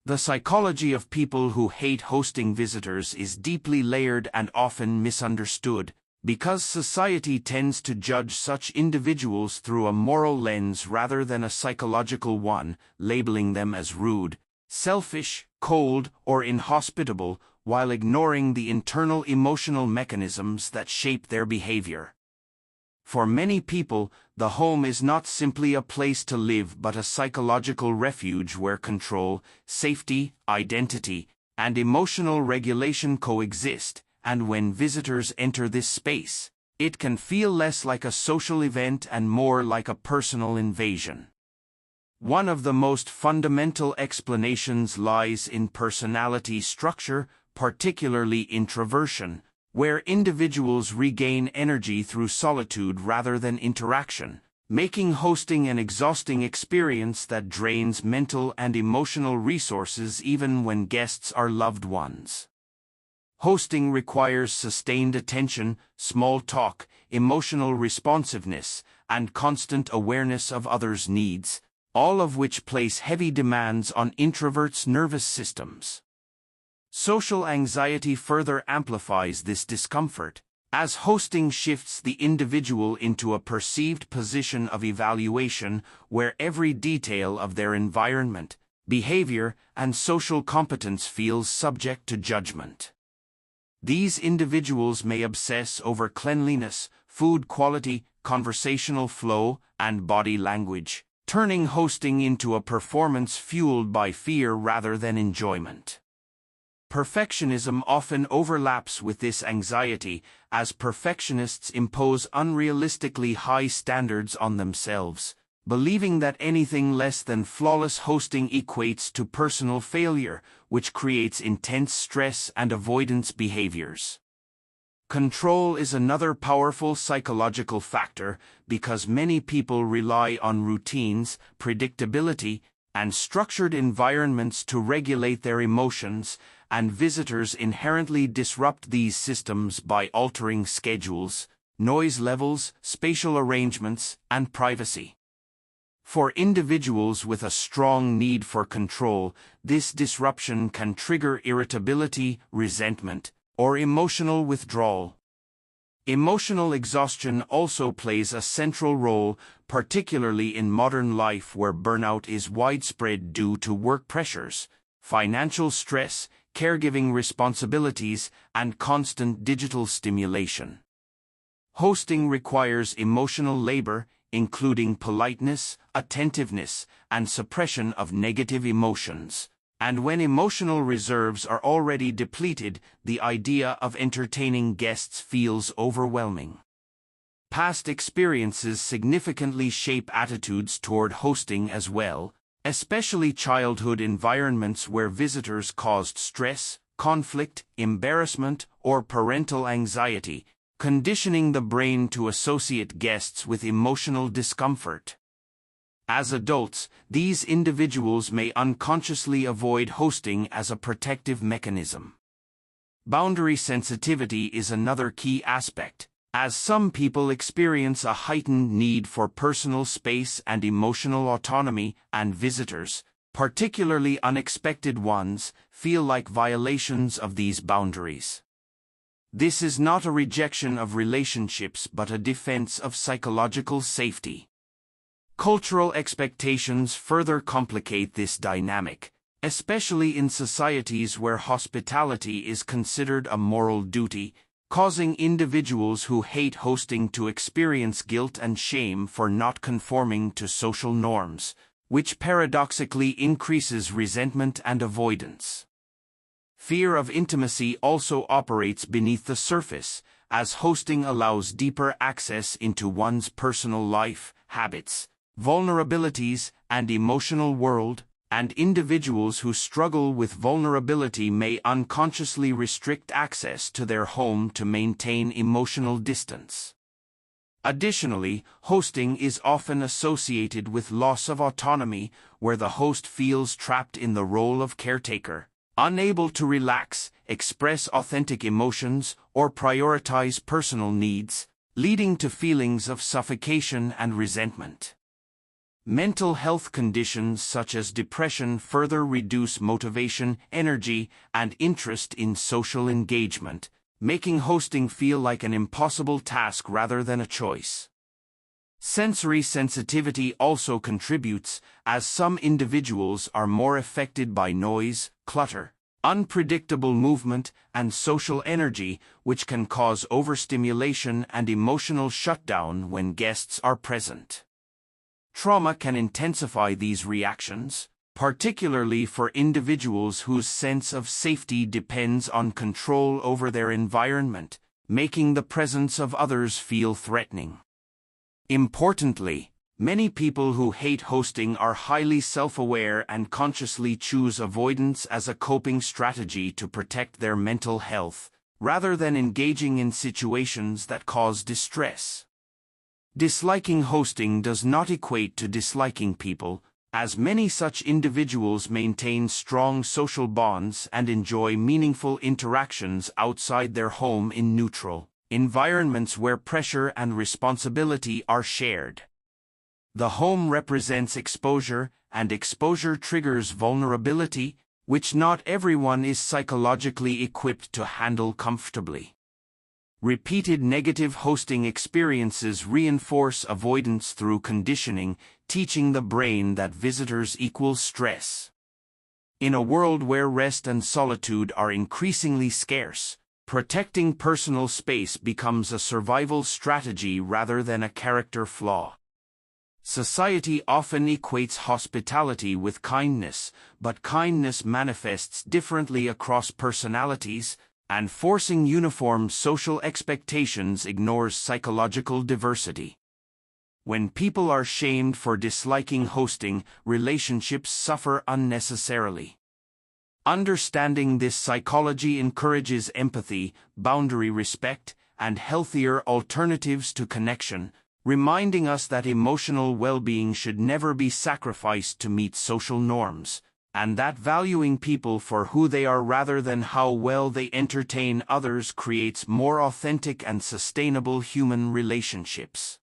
The psychology of people who hate hosting visitors is deeply layered and often misunderstood, because society tends to judge such individuals through a moral lens rather than a psychological one, labeling them as rude, selfish, cold, or inhospitable, while ignoring the internal emotional mechanisms that shape their behavior. For many people, the home is not simply a place to live but a psychological refuge where control, safety, identity, and emotional regulation coexist, and when visitors enter this space, it can feel less like a social event and more like a personal invasion. One of the most fundamental explanations lies in personality structure, particularly introversion, where individuals regain energy through solitude rather than interaction, making hosting an exhausting experience that drains mental and emotional resources even when guests are loved ones. Hosting requires sustained attention, small talk, emotional responsiveness, and constant awareness of others' needs, all of which place heavy demands on introverts' nervous systems. Social anxiety further amplifies this discomfort, as hosting shifts the individual into a perceived position of evaluation where every detail of their environment, behavior, and social competence feels subject to judgment. These individuals may obsess over cleanliness, food quality, conversational flow, and body language, turning hosting into a performance fueled by fear rather than enjoyment. Perfectionism often overlaps with this anxiety, as perfectionists impose unrealistically high standards on themselves, believing that anything less than flawless hosting equates to personal failure, which creates intense stress and avoidance behaviors. Control is another powerful psychological factor because many people rely on routines, predictability, and structured environments to regulate their emotions, and visitors inherently disrupt these systems by altering schedules, noise levels, spatial arrangements, and privacy. For individuals with a strong need for control, this disruption can trigger irritability, resentment, or emotional withdrawal. Emotional exhaustion also plays a central role, particularly in modern life where burnout is widespread due to work pressures, financial stress, caregiving responsibilities, and constant digital stimulation. Hosting requires emotional labor, including politeness, attentiveness, and suppression of negative emotions. And when emotional reserves are already depleted, the idea of entertaining guests feels overwhelming. Past experiences significantly shape attitudes toward hosting as well, especially childhood environments where visitors caused stress, conflict, embarrassment, or parental anxiety, conditioning the brain to associate guests with emotional discomfort. As adults, these individuals may unconsciously avoid hosting as a protective mechanism. Boundary sensitivity is another key aspect, as some people experience a heightened need for personal space and emotional autonomy, and visitors, particularly unexpected ones, feel like violations of these boundaries. This is not a rejection of relationships but a defense of psychological safety. Cultural expectations further complicate this dynamic, especially in societies where hospitality is considered a moral duty, causing individuals who hate hosting to experience guilt and shame for not conforming to social norms, which paradoxically increases resentment and avoidance. Fear of intimacy also operates beneath the surface, as hosting allows deeper access into one's personal life, habits, vulnerabilities, and emotional world, and individuals who struggle with vulnerability may unconsciously restrict access to their home to maintain emotional distance. Additionally, hosting is often associated with loss of autonomy, where the host feels trapped in the role of caretaker, unable to relax, express authentic emotions, or prioritize personal needs, leading to feelings of suffocation and resentment. Mental health conditions such as depression further reduce motivation, energy, and interest in social engagement, making hosting feel like an impossible task rather than a choice. Sensory sensitivity also contributes, as some individuals are more affected by noise, clutter, unpredictable movement, and social energy, which can cause overstimulation and emotional shutdown when guests are present. Trauma can intensify these reactions, particularly for individuals whose sense of safety depends on control over their environment, making the presence of others feel threatening. Importantly, many people who hate hosting are highly self-aware and consciously choose avoidance as a coping strategy to protect their mental health, rather than engaging in situations that cause distress. Disliking hosting does not equate to disliking people, as many such individuals maintain strong social bonds and enjoy meaningful interactions outside their home in neutral environments where pressure and responsibility are shared. The home represents exposure, and exposure triggers vulnerability, which not everyone is psychologically equipped to handle comfortably. Repeated negative hosting experiences reinforce avoidance through conditioning, teaching the brain that visitors equal stress. In a world where rest and solitude are increasingly scarce, protecting personal space becomes a survival strategy rather than a character flaw. Society often equates hospitality with kindness, but kindness manifests differently across personalities, and forcing uniform social expectations ignores psychological diversity. When people are shamed for disliking hosting, relationships suffer unnecessarily. Understanding this psychology encourages empathy, boundary respect, and healthier alternatives to connection, reminding us that emotional well-being should never be sacrificed to meet social norms, and that valuing people for who they are rather than how well they entertain others creates more authentic and sustainable human relationships.